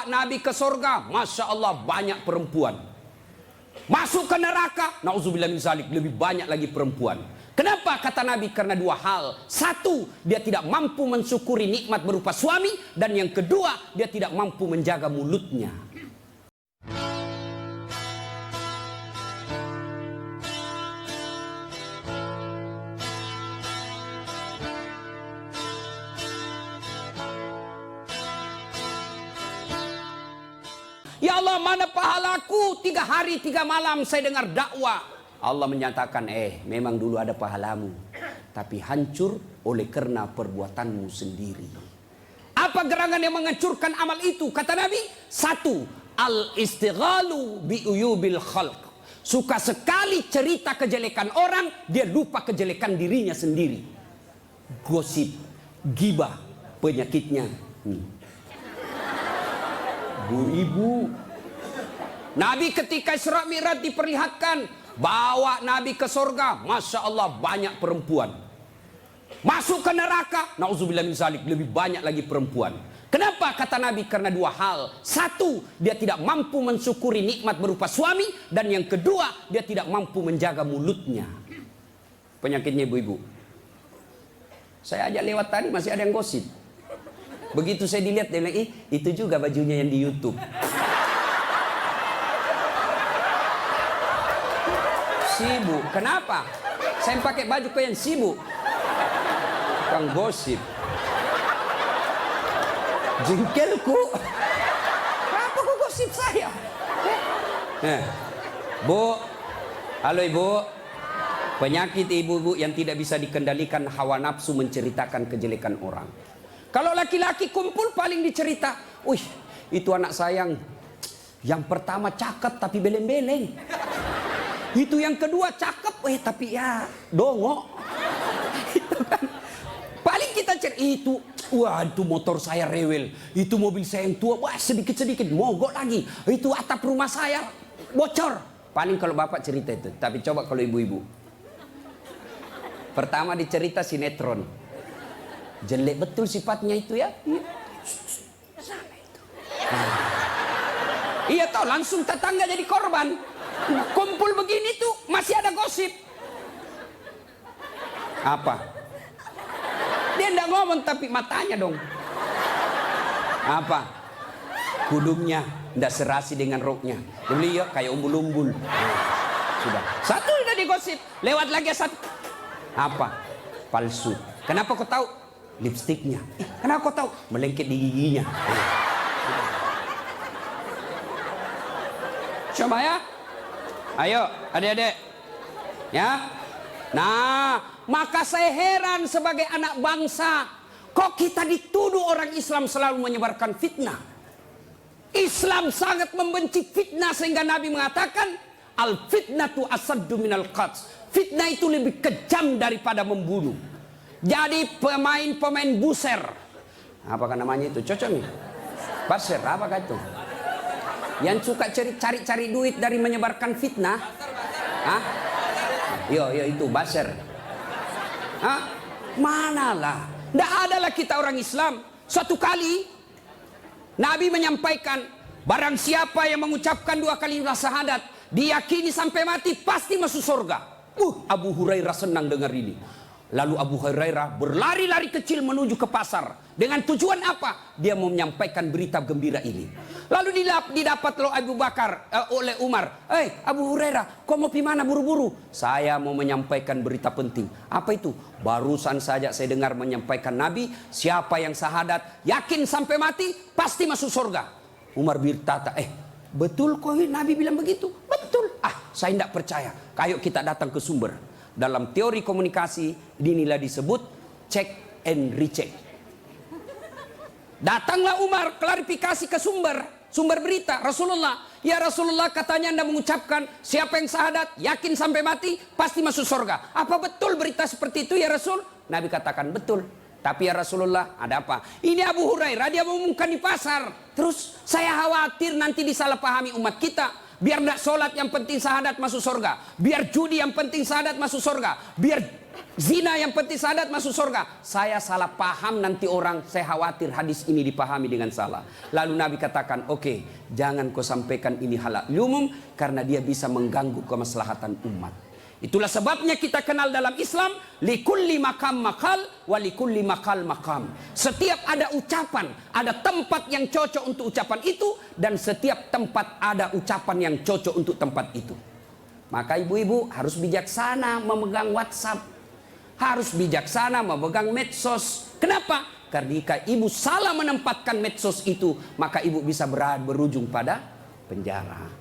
Bawa Nabi ke surga, Masya Allah banyak perempuan. Masuk ke neraka, na'udzubillah min zalik, lebih banyak lagi perempuan. Kenapa kata Nabi? Karena dua hal. Satu, dia tidak mampu mensyukuri nikmat berupa suami. Dan yang kedua, dia tidak mampu menjaga mulutnya. Ya Allah, mana pahalaku? 3 hari 3 malam saya dengar dakwah. Allah menyatakan, memang dulu ada pahalamu, tapi hancur oleh karena perbuatanmu sendiri. Apa gerangan yang menghancurkan amal itu? Kata Nabi, 1, al-istighalu bi'uyubil khalq. Suka sekali cerita kejelekan orang, dia lupa kejelekan dirinya sendiri. Gosip, gibah, penyakitnya. Bu ibu, Nabi ketika Isra Mi'raj diperlihatkan, bawa Nabi ke surga, Masya Allah banyak perempuan. Masuk ke neraka, na'udzubillah min zalik, lebih banyak lagi perempuan. Kenapa kata Nabi? Karena dua hal. 1, dia tidak mampu mensyukuri nikmat berupa suami. Dan yang kedua, dia tidak mampu menjaga mulutnya. Penyakitnya ibu-ibu. Saya ajak lewat tadi masih ada yang gosip. Begitu saya dilihat, dia bilang, itu juga bajunya yang di YouTube. Sibuk. Kenapa? Saya pakai baju kok yang sibuk. Kang gosip. Jengkelku. Kenapa kok gosip saya? Bu. Halo ibu. Penyakit ibu-ibu yang tidak bisa dikendalikan, hawa nafsu menceritakan kejelekan orang. Kalau laki-laki kumpul paling dicerita, wih, itu anak sayang. Yang pertama cakep tapi beleng-beleng. Itu yang kedua cakep, tapi ya dongok. Itu kan. Paling kita cerita itu, wah itu motor saya rewel, itu mobil saya yang tua, wah sedikit-sedikit mogok lagi. Itu atap rumah saya bocor. Paling kalau bapak cerita itu, tapi coba kalau ibu-ibu. Pertama dicerita sinetron. Jelek betul sifatnya itu ya. Sana itu. Iya toh, langsung tetangga jadi korban. Kumpul begini tuh masih ada gosip. Apa? Dia enggak ngomong tapi matanya dong. Apa? Kudungnya enggak serasi dengan roknya. Beliau kayak umbul-umbul. Sudah. Satu udah digosip. Lewat lagi satu. Apa? Palsu. Kenapa kau tahu? Lipstiknya. Kenapa kau tahu? Melengket di giginya. Coba ya. Ayo adik-adik. Ya. Nah, maka saya heran sebagai anak bangsa. Kok kita dituduh orang Islam selalu menyebarkan fitnah? Islam sangat membenci fitnah sehingga Nabi mengatakan, al-fitnatu asaddu minal qatl. Fitnah itu lebih kejam daripada membunuh. Jadi pemain buser. Apakah namanya itu? Cocok nih. Buser, apakah itu? Yang suka cari-cari duit dari menyebarkan fitnah. Hah? Yo itu baser. Hah? Manalah. Nggak adalah kita orang Islam. Suatu kali Nabi menyampaikan, barang siapa yang mengucapkan 2 kalimat syahadat, diyakini sampai mati pasti masuk surga. Abu Hurairah senang dengar ini. Lalu Abu Hurairah berlari-lari kecil menuju ke pasar. Dengan tujuan apa? Dia mau menyampaikan berita gembira ini. Lalu didapat oleh Umar. Abu Hurairah, kau mau pergi mana buru-buru? Saya mau menyampaikan berita penting. Apa itu? Barusan saja saya dengar menyampaikan Nabi, siapa yang syahadat, yakin sampai mati, pasti masuk surga. Umar berkata, betul kok Nabi bilang begitu? Betul. Saya tidak percaya. Ayo kita datang ke sumber. Dalam teori komunikasi inilah disebut check and recheck. Datanglah Umar klarifikasi ke sumber berita Rasulullah. Ya Rasulullah, katanya Anda mengucapkan siapa yang syahadat yakin sampai mati pasti masuk surga. Apa betul berita seperti itu ya Rasul? Nabi katakan betul. Tapi ya Rasulullah, ada apa? Ini Abu Hurairah, dia mengumumkan di pasar. Terus saya khawatir nanti disalahpahami umat kita. Biar tidak sholat yang penting syahadat masuk surga. Biar judi yang penting syahadat masuk surga. Biar zina yang penting syahadat masuk surga. Saya salah paham nanti orang, saya khawatir hadis ini dipahami dengan salah. Lalu Nabi katakan, oke, jangan kau sampaikan ini halal umum karena dia bisa mengganggu kemaslahatan umat. Itulah sebabnya kita kenal dalam Islam, likulli makam makal, walikulli makal makam. Setiap ada ucapan, ada tempat yang cocok untuk ucapan itu, dan setiap tempat ada ucapan yang cocok untuk tempat itu. Maka ibu-ibu harus bijaksana memegang WhatsApp, harus bijaksana memegang medsos. Kenapa? Karena jika ibu salah menempatkan medsos itu, maka ibu bisa berujung pada penjara.